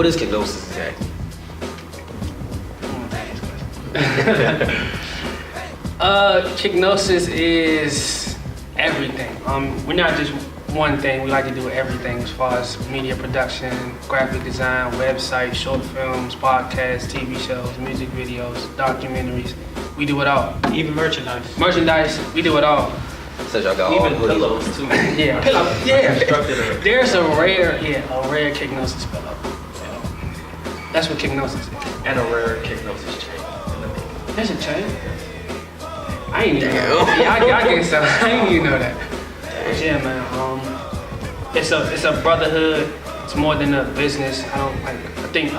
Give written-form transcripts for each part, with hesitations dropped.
what is Kicknosis exactly? Kicknosis is everything. We're not just one thing. We like to do everything as far as media production, graphic design, websites, short films, podcasts, TV shows, music videos, documentaries. We do it all. Even merchandise. Merchandise, we do it all. So y'all got all Even pillows too. Yeah, pillow. Yeah. There's a rare Kicknosis pillow. That's what Kicknosis is. And a rare Kicknosis chain. There's a chain? I ain't even know that. Yeah, I get some. I ain't even know that. But yeah, man. It's a brotherhood. It's more than a business. I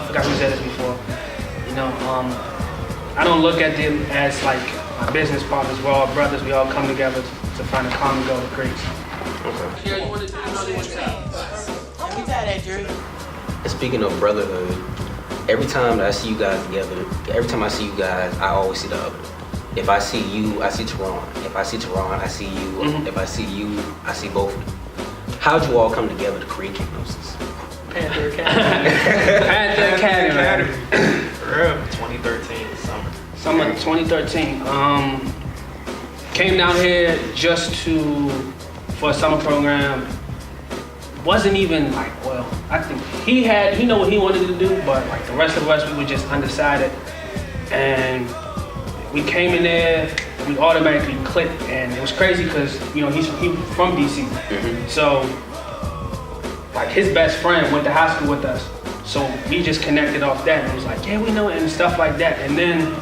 forgot who said this before. You know, I don't look at them as like my business partners. We're all brothers. We all come together to find a common goal to create. Okay. Yeah, you want to do another one? We tie that, Drew. And speaking of brotherhood, every time that I see you guys together, every time I see you guys, I always see the other. If I see you, I see Teron. If I see Teron, I see you. Mm-hmm. If I see you, I see both of them. How'd you all come together to create Kicknosis? Panther Academy. Panther Academy. For real. 2013, Summer 2013. Came down here just for a summer program. Wasn't even like, well, I think he know what he wanted to do, but like the rest of us, we were just undecided. And we came in there, we automatically clicked, and it was crazy because, you know, he's from DC. Mm-hmm. So like his best friend went to high school with us. So we just connected off that and it was like, yeah, we know it and stuff like that. And then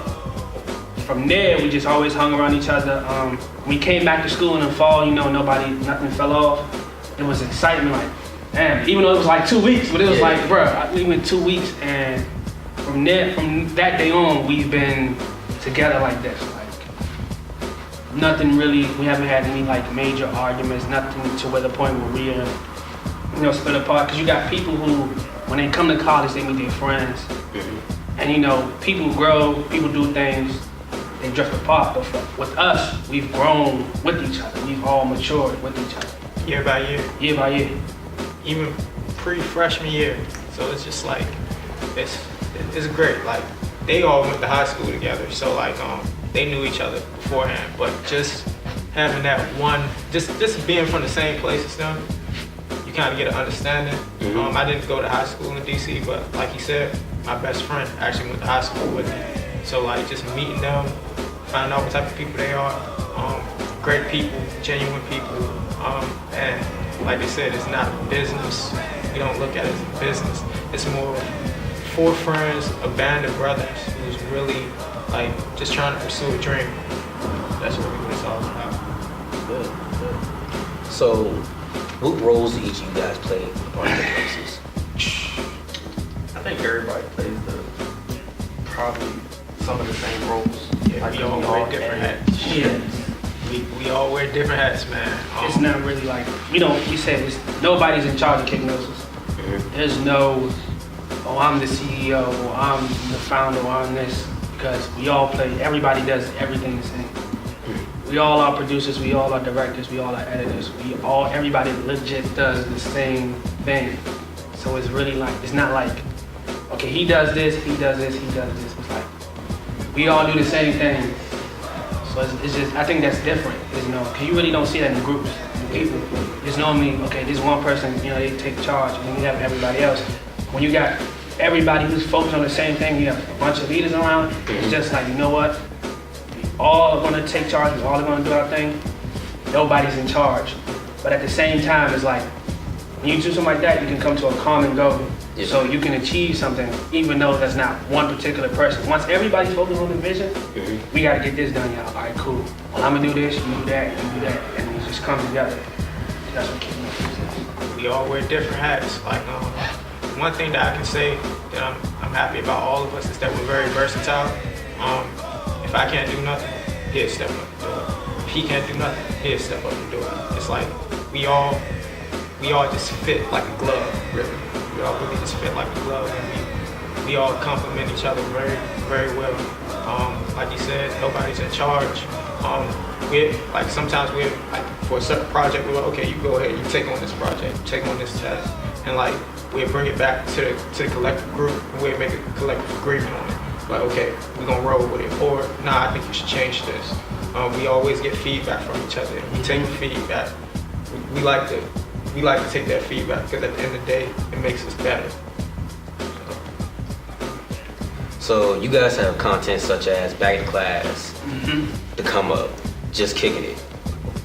from there, we just always hung around each other. We came back to school in the fall, you know, nothing fell off. It was excitement, like, damn, even though it was like 2 weeks, but it was like, bruh, we went 2 weeks, and from that day on, we've been together like this. Like, nothing really, we haven't had any like major arguments, nothing to where the point where we are, you know, split apart. Cause you got people who, when they come to college, they meet their friends. Mm-hmm. And you know, people grow, people do things, they drift apart. But with us, we've grown with each other. We've all matured with each other. Year by year. Year by year. Even pre-freshman year. So it's just like, it's great. Like, they all went to high school together. So like, they knew each other beforehand. But just having that one, just being from the same place as them, you kind of get an understanding. Mm-hmm. I didn't go to high school in DC, but like he said, my best friend actually went to high school with me. So like, just meeting them, finding out what type of people they are, great people, genuine people, and like they said, it's not a business. We don't look at it as a business. It's more 4 friends, a band of brothers who's really like just trying to pursue a dream. That's what it's all about. Good. So, what roles do each of you guys play on Kicknosis? I think everybody plays probably some of the same roles. Yeah, like we all wear different hats. Yeah. We all wear different hats, man. It's not really like, we say nobody's in charge of Kicknosis. Mm-hmm. There's no, oh, I'm the CEO, or I'm the founder, or I'm this, because we all play, everybody does everything the same. Mm-hmm. We all are producers, we all are directors, we all are editors, everybody legit does the same thing. So it's really like, it's not like, okay, he does this, he does this, he does this. It's like, we all do the same thing. So it's just, I think that's different, because you really don't see that in groups. People, it's normally, okay, this one person, they take charge, and then you have everybody else. When you got everybody who's focused on the same thing, you have a bunch of leaders around, it's just like, you know what? We all are gonna take charge, we all are gonna do our thing. Nobody's in charge. But at the same time, it's like, when you do something like that, you can come to a common goal. Yeah. So you can achieve something, even though that's not one particular person. Once everybody's focused on the vision, we gotta get this done, y'all. All right, cool. Well, I'm gonna do this, you do that, you do that, and it just comes together. That's what Kicknosis is. We all wear different hats. Like, one thing that I can say that I'm happy about all of us is that we're very versatile. If I can't do nothing, he'll step up and do it. If he can't do nothing, he'll step up and do it. It's like we all just fit like a glove, really. We all really just fit like a glove, and we all complement each other very, very well. Like you said, nobody's in charge. Sometimes we're like, for a certain project, we're like, okay, you go ahead, you take on this project, you take on this task, and like we'll bring it back to the collective group, and we'll make a collective agreement on it. Like, okay, we're gonna roll with it, or nah, I think you should change this. We always get feedback from each other, and we take feedback. We like to take that feedback because at the end of the day, it makes us better. So you guys have content such as Back in Class, The Come Up, Just Kicking It.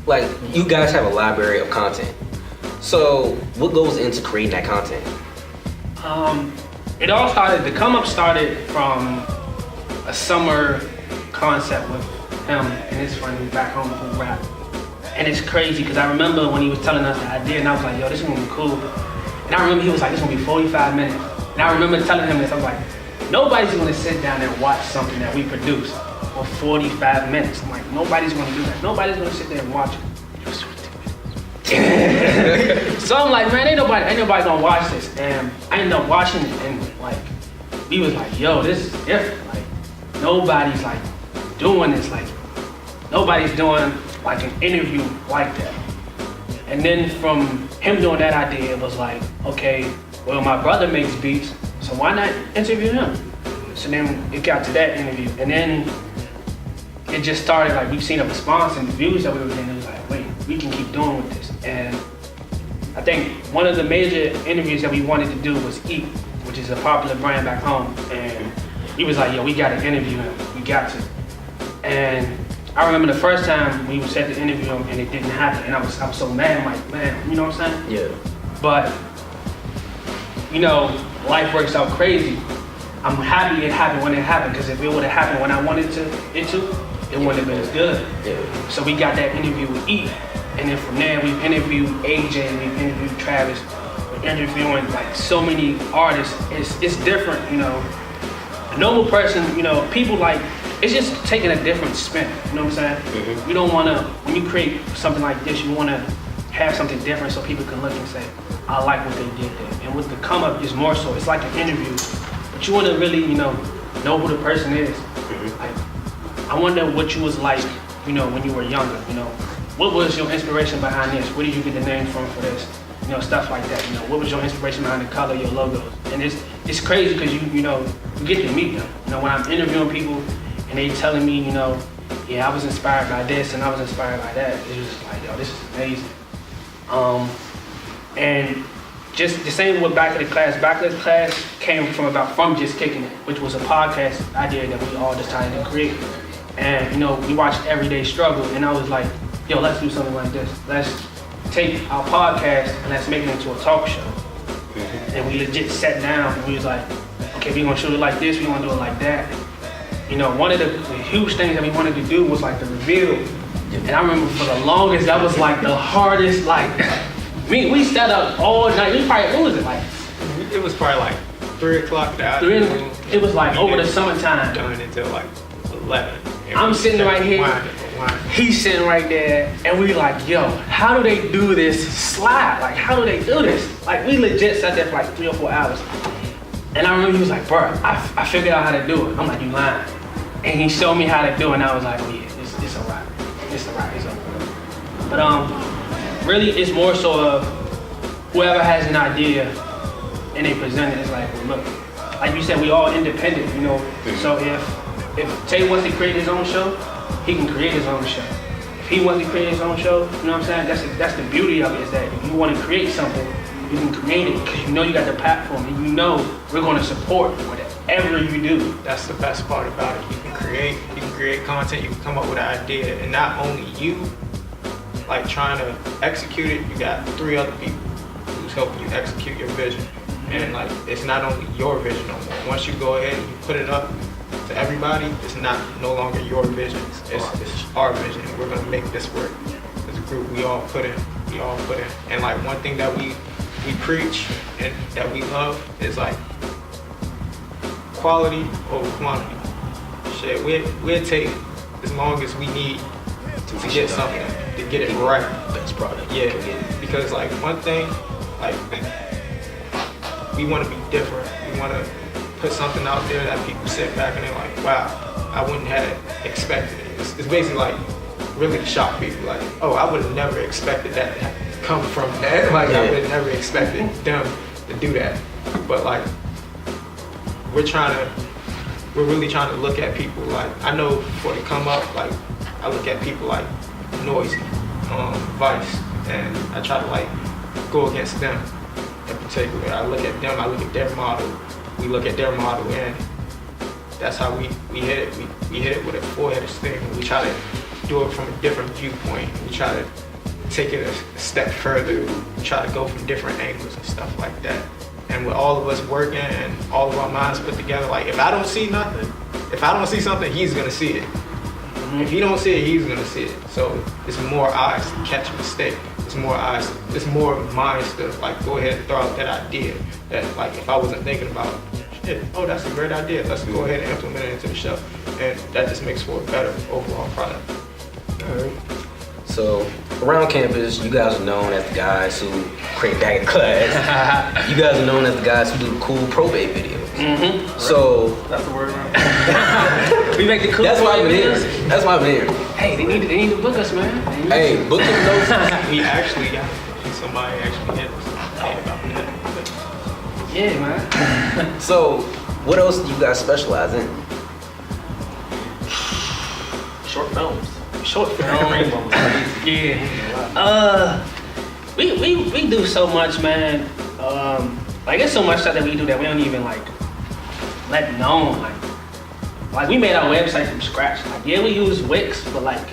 Like, you guys have a library of content. So what goes into creating that content? It all started, The Come Up started from a summer concept with him and his friend back home who rap. And it's crazy because I remember when he was telling us the idea and I was like, yo, this is gonna be cool. And I remember he was like, this is gonna be 45 minutes. And I remember telling him this, I was like, nobody's gonna sit down and watch something that we produce for 45 minutes. I'm like, nobody's gonna do that. Nobody's gonna sit there and watch it. So I'm like, man, ain't nobody gonna watch this. And I ended up watching it and like, we was like, yo, this is different. Like, nobody's like doing this. Like, nobody's doing like an interview like that. And then from him doing that idea, it was like, okay, well, my brother makes beats, so why not interview him? So then it got to that interview. And then it just started, like, we've seen a response and the views that we were getting. It was like, wait, we can keep doing with this. And I think one of the major interviews that we wanted to do was Eat, which is a popular brand back home. And he was like, yo, we gotta interview him, we got to. And I remember the first time we said to interview him and it didn't happen. And I was so mad, I'm like, man, you know what I'm saying? Yeah. But, you know, life works out crazy. I'm happy it happened when it happened, because if it would have happened when I wanted it wouldn't have been as good. Yeah. So we got that interview with E, and then from there we've interviewed AJ, we've interviewed Travis, we're interviewing like so many artists. It's different, you know. A normal person, you know, people like, it's just taking a different spin, you know what I'm saying? Mm-hmm. You don't wanna, when you create something like this, you wanna have something different so people can look and say, I like what they did there. And with The Come Up is more so, it's like an interview, but you wanna really, you know who the person is. Mm-hmm. Like, I wonder what you was like, you know, when you were younger, you know. What was your inspiration behind this? Where did you get the name from for this? You know, stuff like that, you know. What was your inspiration behind the color of your logos? And it's crazy because you get to meet them. You know, when I'm interviewing people and they telling me, you know, yeah, I was inspired by this and I was inspired by that. It's just like, yo, this is amazing. And just the same with Back to the Class. Back to the Class came from Just Kicking It, which was a podcast idea that we all decided to create. And, you know, we watched Everyday Struggle, and I was like, yo, let's do something like this. Let's take our podcast and let's make it into a talk show. And we legit sat down and we was like, okay, we're gonna shoot it like this, we're gonna do it like that. You know, one of the huge things that we wanted to do was like the reveal. And I remember for the longest, that was like the hardest, like, we sat up all night. We probably, what was it like? It was probably like 3 o'clock in the afternoon. It was like over the summertime. Done until like 11. I'm sitting right here. He's sitting right there, and we like, yo, how do they do this slide? Like, how do they do this? Like, we legit sat there for like 3 or 4 hours. And I remember he was like, bro, I figured out how to do it. I'm like, you lying. And he showed me how to do it, and I was like, oh yeah, it's a wrap. It's a wrap, it's over. But really, it's more so of whoever has an idea and they present it, it's like, well, look, like you said, we all independent, you know. So if Tay wants to create his own show, he can create his own show. If he wants to create his own show, you know what I'm saying? That's the beauty of it, is that if you want to create something, you can create it because you know you got the platform and you know we're going to support whatever you do. That's the best part about it. You can create content, you can come up with an idea, and not only you, like trying to execute it, you got 3 other people who's helping you execute your vision. And like, it's not only your vision no more. Once you go ahead and you put it up to everybody, it's no longer your vision. It's our vision. And we're gonna make this work. As a group, we all put in. And like, one thing that we preach and that we love is like quality over quantity. Shit, we'll take as long as we need to get something, to get it right. Best product. Yeah, because like, one thing, like, we want to be different. We want to put something out there that people sit back and they're like, wow, I wouldn't have expected it. It's basically like really shock people. Like, oh, I would have never expected that to come from that. Like, I would have never expected them to do that. But like, we're really trying to look at people like, I know for the come up, like, I look at people like Noisy, Vice, and I try to like go against them in particular. I look at them, I look at their model, we look at their model, and that's how we hit it. We hit it with a four-headed sting. We try to do it from a different viewpoint. We try to take it a step further. We try to go from different angles and stuff like that. And with all of us working and all of our minds put together, like if I don't see nothing, if I don't see something, he's gonna see it. If he don't see it, he's gonna see it. So it's more eyes to catch a mistake. It's more eyes, it's more minds to like go ahead and throw out that idea that like if I wasn't thinking about, shit, oh that's a great idea, let's go ahead and implement it into the show. And that just makes for a better overall product. Alright. So around campus, you guys are known as the guys who create Back in Class. You guys are known as the guys who do the cool probate videos. So That's the word. We make the cool. that's why I'm here. videos. That's why I'm here. Hey, they need to book us, man. Hey, book Kicknosis. We actually got somebody actually hit us about that. Yeah, man. So what else do you guys specialize in? Short films. Short film. Rainbow. Yeah. We do so much, man. Like it's so much stuff that we do that we don't even like let known. Like we made our website from scratch. Like yeah, we use Wix, but like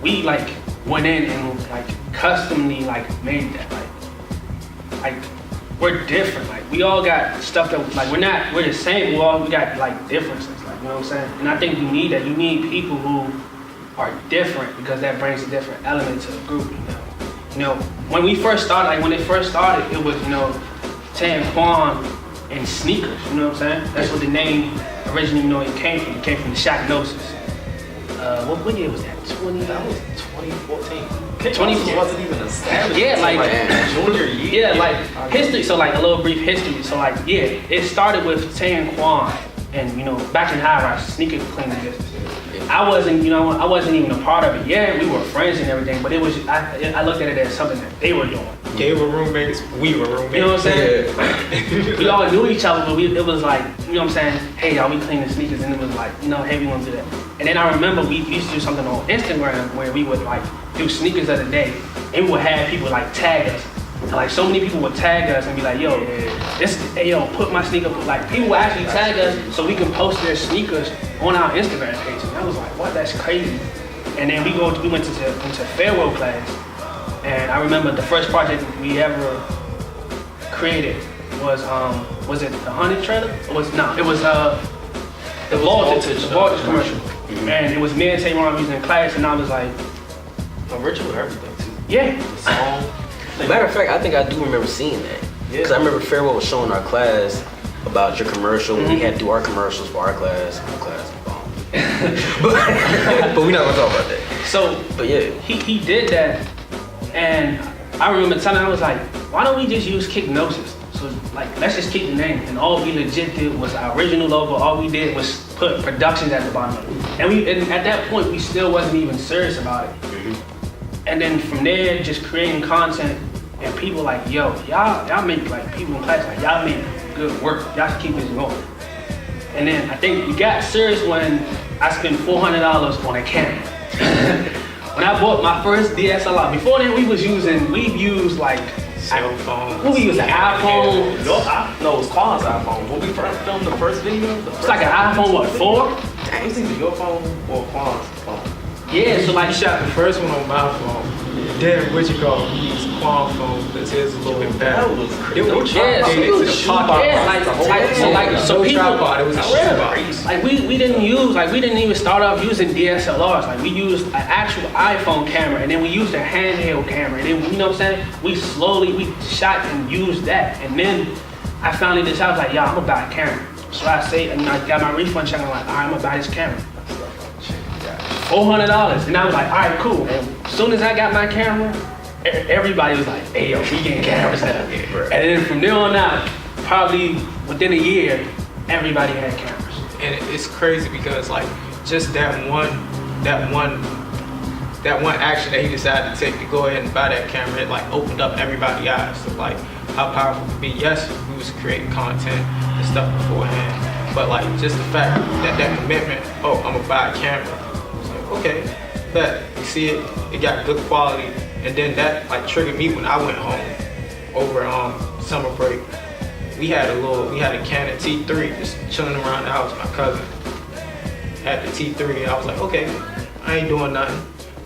we like went in and like customly like made that. Like we're different. Like we all got stuff that like we're the same. We got like differences. Like you know what I'm saying. And I think you need that. You need people who are different because that brings a different element to the group. You know, when we first started, like when it first started, it was Tan Quan and sneakers. You know what I'm saying? That's what the name originally it came from. It came from the Kicknosis. What year was that? That was 2014. 2014 wasn't even established. Yeah, like junior year. yeah, like history. So like a little brief history. So like yeah, it started with Tan Quan and back in high rise sneaker cleaning business. I wasn't even a part of it. Yeah, we were friends and everything, but it was I looked at it as something that they were doing. They were roommates, we were roommates. You know what I'm saying? We all knew each other, but it was like, you know what I'm saying? Hey, y'all, we cleaning sneakers, and it was like, hey, we want to do that. And then I remember we used to do something on Instagram where we would like do sneakers of the day, and we would have people like tag us. And like so many people would tag us and be like, yo, put my sneaker, like people would actually tag us so we can post their sneakers on our Instagram page. And I was like, what, that's crazy. And then we went into farewell class, and I remember the first project we ever created was it the Honey trailer? It was the Voltage commercial. And it was me and Tamar using in class, and I was like, Original everything too. yeah. The song. Matter of fact, I think I do remember seeing that. Because I remember Farewell was showing our class about your commercial. We had to do our commercials for our class. but we're not gonna talk about that. So, But yeah. he did that, and I remember telling him, I was like, why don't we just use Kicknosis? So like, let's just keep the name. And all we legit did was our original logo. All we did was put productions at the bottom of it. And at that point, we still wasn't even serious about it. And then from there, just creating content, and people like, yo, y'all make like people in class, like y'all make good work. Y'all should keep this going. And then I think we got serious when I spent $400 on a camera. When I bought my first DSLR, before then we've used like Cell phones. What we use, an iPhone? No, it was Quan's iPhone. When we first filmed the first video, It's like an iPhone, what, 4? It was either your phone or Quan's phone. Yeah, so like, He shot the first one on my phone. Then he used Quan phone because his was a little bit better. That was crazy. It was yeah, to the pocket. so No people, tripod, it was a shoebox. like we didn't even start off using DSLRs. Like we used an actual iPhone camera, and then we used a handheld camera, and then you know what I'm saying? We shot and used that, and then I finally decided, I was like, I'm gonna buy a camera. So I say, and I got my refund check. I'm like, all right, I'm gonna buy this camera. $400, and I was like, all right, cool. And as soon as I got my camera, everybody was like, hey, yo, we getting cameras now. And then from there on out, probably within a year, everybody had cameras. And it's crazy because like just that one that one action that he decided to take to go ahead and buy that camera, it like opened up everybody's eyes to like how powerful it could be. Yes, we was creating content and stuff beforehand, but like just the fact that commitment, oh, I'm gonna buy a camera. I was like, okay, bet. You see it got good quality, and then that like triggered me when I went home over summer break. We had a Canon T3 just chilling around the house. My cousin had the T3, and I was like, okay, I ain't doing nothing.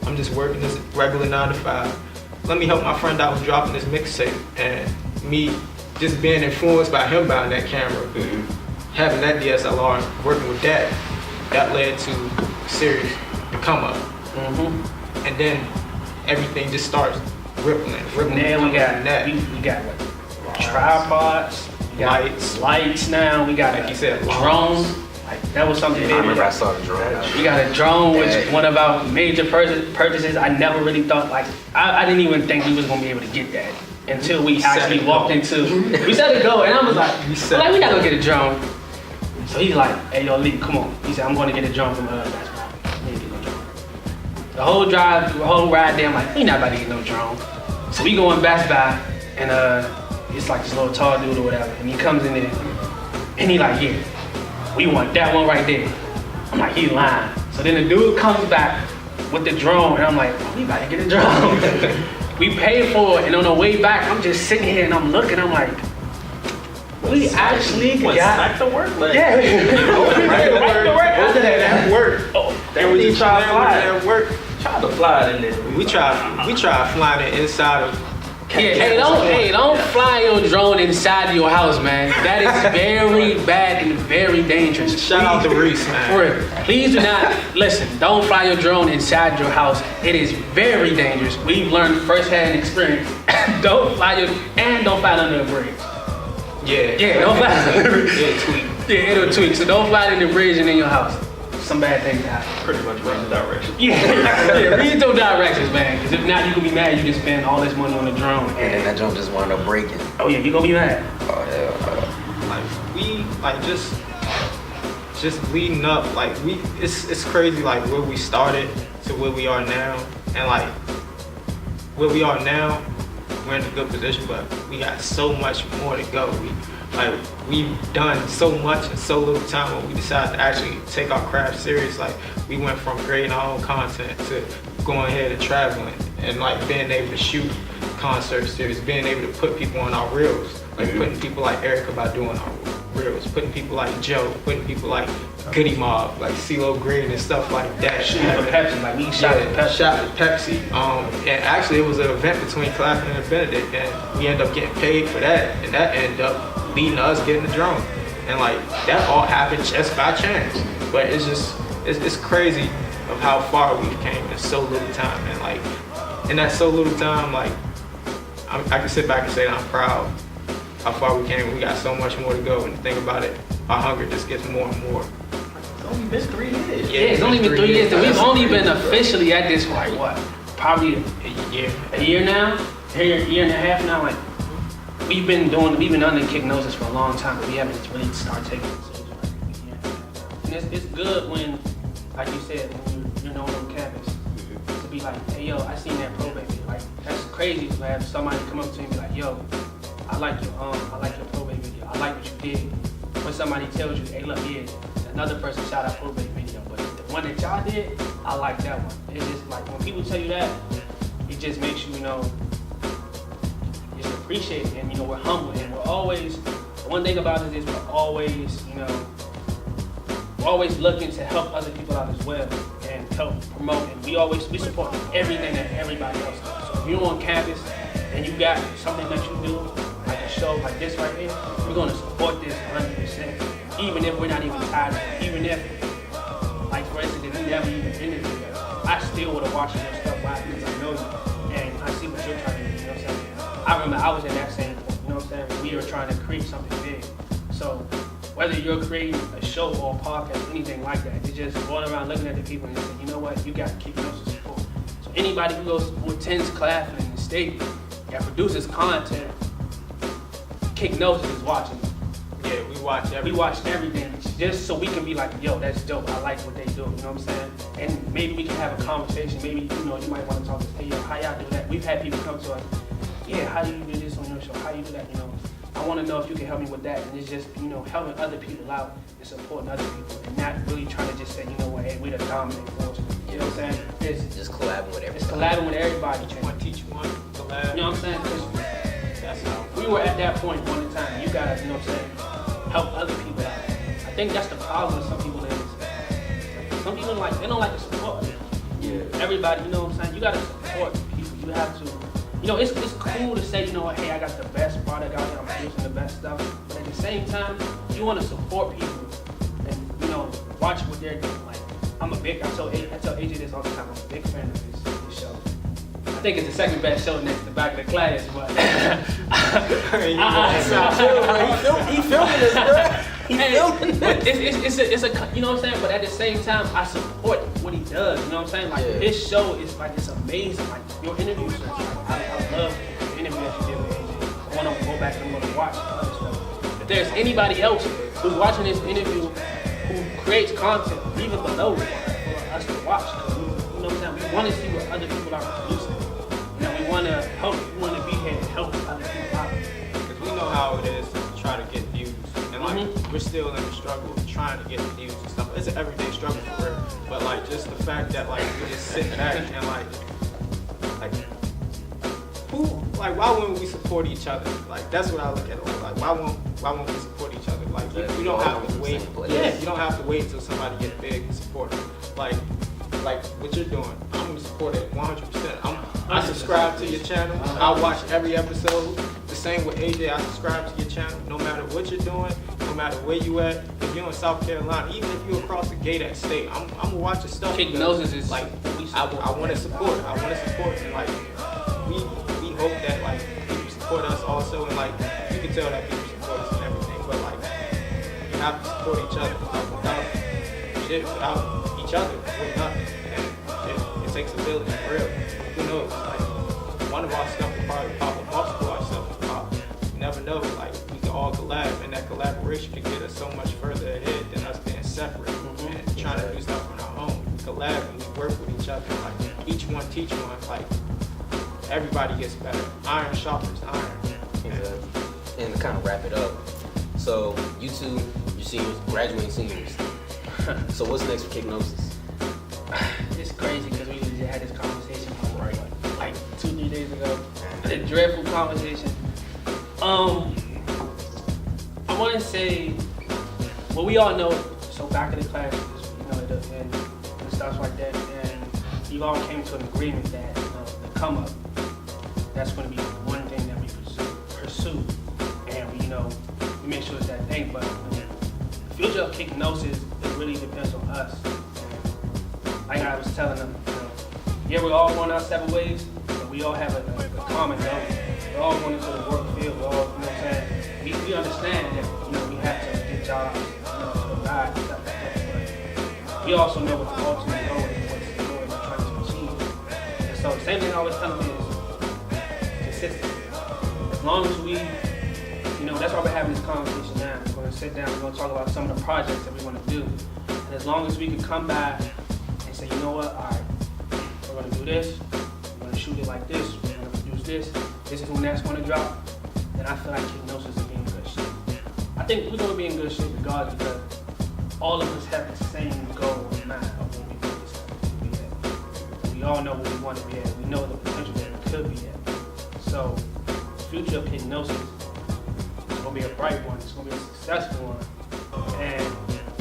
I'm just working this regular 9 to 5. Let me help my friend out with dropping this mixtape, and me just being influenced by him buying that camera, having that DSLR, and working with that led to a series, The Come Up. And then everything just starts rippling. Now we got what? Tripods, we got lights now, we got like you said, drones. Like that was something I big. remember I saw the drone. We got a drone, which one of our major purchases. I never really thought, like, I didn't even think we was gonna be able to get that until we actually walked into. We set it go, and I was like, we gotta go get a drone. So he's like, hey yo, Lee, come on. He said, I'm gonna get a drone from That's right. Get no drone. The whole ride there, I'm like, we not about to get no drone. So we go in Best Buy, and it's like this little tall dude or whatever, and he comes in there, and he like, yeah, we want that one right there. I'm like, he lying. So then the dude comes back with the drone, and I'm like, oh, we about to get a drone. We paid for it, and on the way back, I'm just sitting here and I'm looking, I'm like, we actually got back to work. Yeah, right to work. After that, At work. They were just trying to fly. At work. Tried to fly it in there. We tried flying it inside of. Don't fly your drone inside your house, man. That is very bad and very dangerous. Shout out to Reese, man. For real. Please do not listen. Don't fly your drone inside your house. It is very dangerous. We've learned firsthand experience. Don't fly under a bridge. Yeah, Don't fly under a bridge. It'll tweak. Yeah, it'll tweak. So don't fly under the bridge and in your house. Some bad things happen. Pretty much read the directions. Yeah, read those directions, man. Because if not, you gonna be mad. You just spend all this money on the drone, And then that drone just wound up breaking. oh yeah, you gonna be mad. Oh hell. Like just leading up, like it's crazy like where we started to where we are now, and like where we are now, we're in a good position, but we got so much more to go. We've done so much in so little time when we decided to actually take our craft serious. Like we went from creating our own content to going ahead and traveling and like being able to shoot concert series, being able to put people on our reels, like putting people like Erica Badu on our reels, putting people like Joe, putting people like Goody Mob, like CeeLo Green and stuff like that. Shooting for Pepsi, like we shot at Pepsi. Shot at Pepsi. And actually it was an event between Claflin and Benedict, and we ended up getting paid for that, and that ended up leading to us getting the drone. And like that all happened just by chance. But it's crazy of how far we've came in so little time. And like in that so little time, like I can sit back and say that I'm proud how far we came. We got so much more to go, and the thing about it, our hunger just gets more and more. It's only been 3 years. Yeah, it's only been 3 years. We've only been officially at this for like what? Probably a year now? A year and a half now. Like we've been under Kicknosis for a long time, but we haven't really started taking it serious for like a year and a half now. And it's good when, like you said, when you're known on campus, to be like, hey yo, I seen that probate video. Like that's crazy to have somebody come up to me and be like, yo, I like your probate video. I like what you did. When somebody tells you, hey look, yeah, another person shot our probate video, but the one that y'all did, I like that one. It's just like when people tell you that, it just makes you know, just appreciate it, and you know we're humble, and we're always. One thing about it is we're always, you know, we're always looking to help other people out as well and help promote. And we support everything that everybody else does. So if you're on campus and you got something that you do, like a show like this right here, we're gonna support this 100%. Even if we're not even tired of it, even if, like for instance, if we never even interviewed you, I still would have watched your stuff. Why? Because I know you and I see what you're trying to do. You know what I'm saying? I remember I was in that same point. You know what I'm saying? We were trying to create something big. So whether you're creating a show or a podcast, anything like that, it's just going around looking at the people and saying, you know what, you got to keep Kicknosis support. So anybody who attends Claflin in the state that produces content, Kicknosis is watching. Yeah, we watch everything. We watch everything just so we can be like, yo, that's dope. I like what they do. You know what I'm saying? and maybe we can have a conversation. Maybe, you know, you might want to talk to us, hey, yo, how y'all do that? We've had people come to us, yeah, how do you do this on your show? How do you do that? You know, I want to know if you can help me with that. And it's just, you know, helping other people out and supporting other people and not really trying to just say, you know what, hey, we're the dominant force. You know what I'm saying? It's Just collabing with everybody. It's collabing with everybody. One teach one, collab. You know what I'm saying? 'Cause That's how. we were at that point one time. You guys, you know what I'm saying, help other people out. I think that's the problem with some people is some people they don't like to support. Yeah. Everybody, you know what I'm saying? You gotta support people. You have to, you know, it's cool to say, you know what, hey, I got the best product out here, I'm producing the best stuff. But at the same time, you wanna support people and, you know, watch what they're doing. Like, I tell AJ this all the time, I'm a big fan of his show. I think it's the second best show next to Back of the Class, but He filming this, bro. He filming but it's a you know what I'm saying. But at the same time, I support what he does. You know what I'm saying? Like his show is like it's amazing. Like your interviews, like, I love the interview that you did with AJ. I want to go back and watch the other stuff. If there's anybody else who's watching this interview who creates content, leave it below for us to watch. You know what I'm saying? We want to see what other people are producing. You know, we want to help. We want to be here to help other people out. Because we know how it is to try to get views. And like, we're still in the struggle of trying to get the views and stuff. It's an everyday struggle for real. But like, just the fact that like, we just sit back and like, why wouldn't we support each other? Like, that's what I look at it like why won't we support each other? Like, you don't have to wait. Yeah, you don't have to wait until somebody gets big to support them. Like what you're doing, I'm gonna support it 100%. I subscribe to your channel. I watch every episode. The same with AJ, I subscribe to your channel. No matter what you're doing, no matter where you at. If you're in South Carolina, even if you're across the gate at state, I'm gonna watch your stuff. Kicknosis is like I want to support. I want to support, and like we hope that like people support us also, and like you can tell that people support us and everything. But like you have to support each other. Like, without each other, we're nothing. And it takes a village for real. Who knows? Like one of our stuff will probably pop up, multiple of our stuff will pop. You never know. Like we can all collab, and that collaboration can get us so much further ahead than us being separate and trying to do stuff on our own. We collab and we work with each other. Like each one teach one. Like everybody gets better. Iron sharpens iron. And to kind of wrap it up, so you two, you're seniors, graduating seniors. So what's next for Kicknosis? It's crazy because we just had this conversation like 2-3 days ago. A dreadful conversation. I want to say, well, we all know, so Back of the Class, you know, and stuff like that, and we all came to an agreement that the come up, that's going to be one thing that we pursue, and we, you know, we make sure it's that thing. But the future of Kicknosis, it really depends on us. And like I was telling them, you know, yeah, we're all going our separate ways, but we all have a common goal. We're all going into the work field. We're all, you know what I'm saying? We understand that, you know, we have to get jobs, you know, to provide and stuff like that. But we also know what the ultimate goal is, what's the goal we're trying to achieve. And so the same thing I always tell them is consistency. As long as we, you know, that's why we're having this conversation now. We're going to sit down, we're going to talk about some of the projects that we want to do. And as long as we can come back and say, you know what, all right, we're going to do this, we're going to shoot it like this, we're going to produce this is when that's going to drop, then I feel like Kicknosis will be in good shape. I think we're going to be in good shape regardless because all of us have the same goal in mind of what we want this to be at. We all know what we want to be at. We know the potential that it could be at. So, the future of Kicknosis is going to be a bright one. It's going to be a successful one. And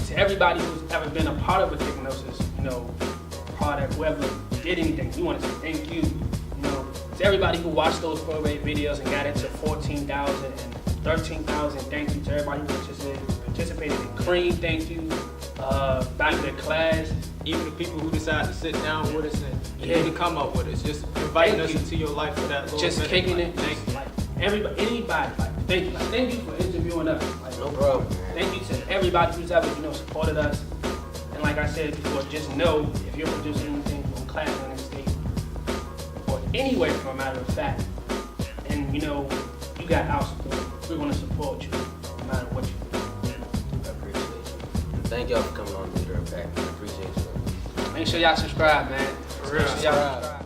to everybody who's ever been a part of a Kicknosis, you know, product, whoever did anything, we want to say thank you. You know, to everybody who watched those probate videos and got it to 14,000 and 13,000, thank you. To everybody who participated in Cream, thank you. Back to the Class. Even the people who decide to sit down with us and even come up with us, just inviting us into your life for that little just minute. kicking Like, it. thank you. Like everybody, anybody, like thank you. Like, thank you for interviewing us. Like, No problem. Thank you to everybody who's ever, you know, supported us. And like I said before, just know if you're producing anything from Class in the state or anywhere for a matter of fact, and you know, you got our support. We're gonna support you no matter what you do. I appreciate you. Thank y'all for coming on Leader Impact. I appreciate you. Make sure y'all subscribe, man. For real. Make sure y'all subscribe.